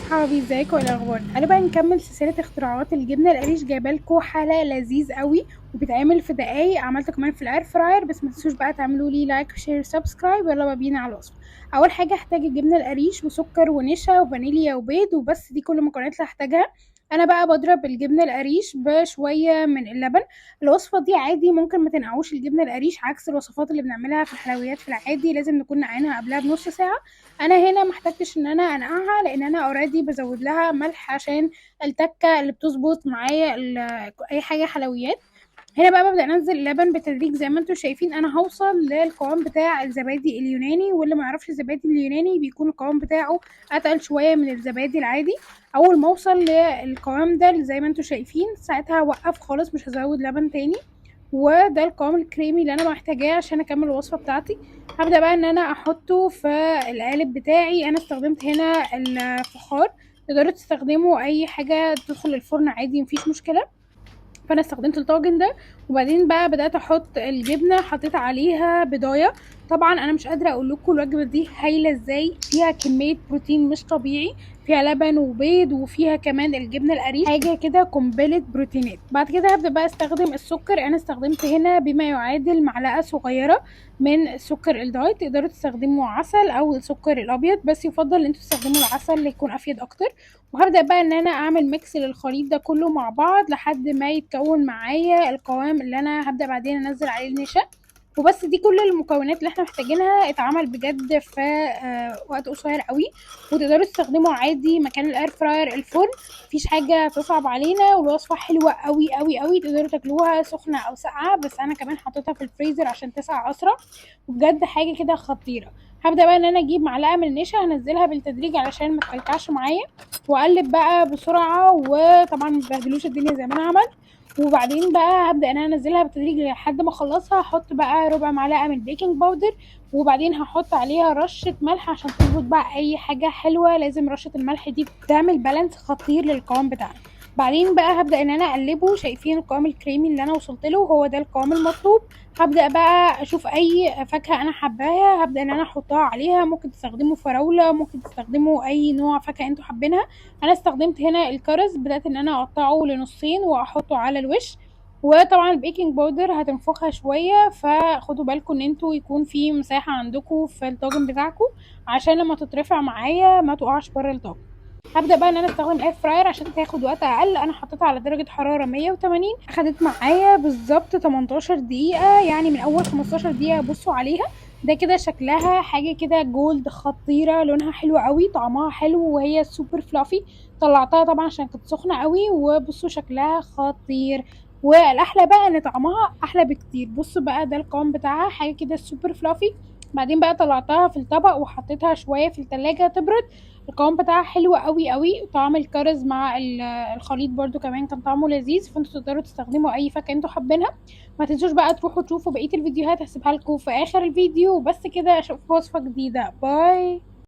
صحابي ازيكم، ايه الاخبار؟ تعالوا بقى نكمل سلسله اختراعات الجبنه القريش. جايبه لكم حلقه لذيذ قوي وبيتعمل في دقايق. عملته كمان في الاير فراير، بس ما تنسوش بقى تعملوا لي لايك وشير سبسكرايب. يلا بقى بينا على الوصفه. اول حاجه هحتاج الجبنه القريش وسكر ونشا وفانيليا وبيض وبس، دي كل المكونات اللي هحتاجها. انا بقى بضرب الجبنه القريش بشويه من اللبن. الوصفه دي عادي ممكن ما تنقعوش الجبنه القريش، عكس الوصفات اللي بنعملها في الحلويات في العادي لازم نكون نقعينها قبلها بنص ساعه. انا هنا محتاجتش ان انا انقعها لان انا اوريدي بزود لها ملح عشان التكه اللي بتظبط معايا اي حاجه حلويات. هنا بقى ببدا انزل اللبن بالتدريج زي ما انتم شايفين. انا هوصل للقوام بتاع الزبادي اليوناني، واللي ما يعرفش الزبادي اليوناني بيكون القوام بتاعه اتقل شويه من الزبادي العادي. اول ما اوصل للقوام ده زي ما انتم شايفين ساعتها هوقف خالص، مش هزود لبن تاني. وده القوام الكريمي اللي انا محتاجاه عشان اكمل الوصفه بتاعتي. هبدا بقى ان انا احطه في القالب بتاعي. انا استخدمت هنا الفخار، تقدروا تستخدموا اي حاجه تدخل الفرن عادي مفيش مشكله. فانا استخدمت الطاجن ده. وبعدين بقى بدات احط الجبنه، حطيت عليها بضايه. طبعا انا مش قادره اقول لكم الوجبه دي هايله ازاي، فيها كميه بروتين مش طبيعي، فيها لبن وبيض وفيها كمان الجبنه القريش، حاجه كده قنبله بروتينات. بعد كده هبدا بقى استخدم السكر. انا استخدمت هنا بما يعادل معلقه صغيره من سكر الدايت. تقدروا تستخدموا عسل او السكر الابيض، بس يفضل ان انتوا تستخدموا العسل اللي يكون افيد اكتر. وهبدأ بقى ان انا اعمل ميكس للخليط ده كله مع بعض لحد ما يتكون معايا القوام اللي انا هبدأ بعدين انزل عليه النشا. وبس، دي كل المكونات اللي احنا محتاجينها. اتعمل بجد في وقت قصير قوي، وتقدروا تستخدموا عادي مكان الاير فراير الفرن، مفيش حاجه تصعب علينا. والوصفه حلوه قوي قوي قوي، تقدروا تاكلوها سخنه او ساقعه، بس انا كمان حطيتها في الفريزر عشان تسقع اسرع. وبجد حاجه كده خطيره. هبدا بقى ان انا اجيب معلقه من النشا، هنزلها بالتدريج علشان ما تكلكعش معايا، واقلب بقى بسرعه. وطبعا ما تبهدلوش الدنيا زي ما انا عملت. وبعدين بقى هبدا ان انا انزلها بالتدريج لحد ما اخلصها. هحط بقى ربع معلقه من البيكنج باودر، وبعدين هحط عليها رشه ملح عشان تظبط بقى اي حاجه حلوه. لازم رشه الملح دي بتعمل بالانس خطير للقوام بتاعنا. بعدين بقى هبدا ان انا اقلبه. شايفين القوام الكريمي اللي انا وصلت له؟ هو ده القوام المطلوب. هبدا بقى اشوف اي فاكهه انا حباها، هبدا ان انا احطها عليها. ممكن تستخدموا فراوله، ممكن تستخدموا اي نوع فاكهه انتوا حابينها. انا استخدمت هنا الكرز، بدات ان انا اقطعه لنصين واحطه على الوش. وطبعا البيكنج باودر هتنفخها شويه، فخدوا بالكم ان انتوا يكون في مساحه عندكم في الطاجن بتاعكم عشان لما تترفع معايا ما تقعش بره الطاجن. هبدا بقى ان انا استخدم اير فراير عشان تاخد وقت اقل. انا حطيتها على درجه حراره 180، اخدت معايا بالظبط 18 دقيقه، يعني من اول 15 دقيقه. بصوا عليها، ده كده شكلها حاجه كده جولد خطيره، لونها حلو قوي، طعمها حلو، وهي سوبر فلافي. طلعتها طبعا عشان كانت سخنه قوي، وبصوا شكلها خطير. والاحلى بقى ان طعمها احلى بكتير. بصوا بقى ده القوام بتاعها، حاجه كده سوبر فلافي. بعدين بقى طلعتها في الطبق وحطيتها شويه في التلاجة تبرد. القوام بتاعها حلو قوي قوي. طعم الكرز مع الخليط برضو كمان كان طعمه لذيذ. فانتوا تقدروا تستخدموا اي فاكهه انتوا حابينها. ما تنسوش بقى تروحوا تشوفوا بقيه الفيديوهات، هسيبها لكم في اخر الفيديو. وبس كده، اشوفكم وصفه جديده. باي.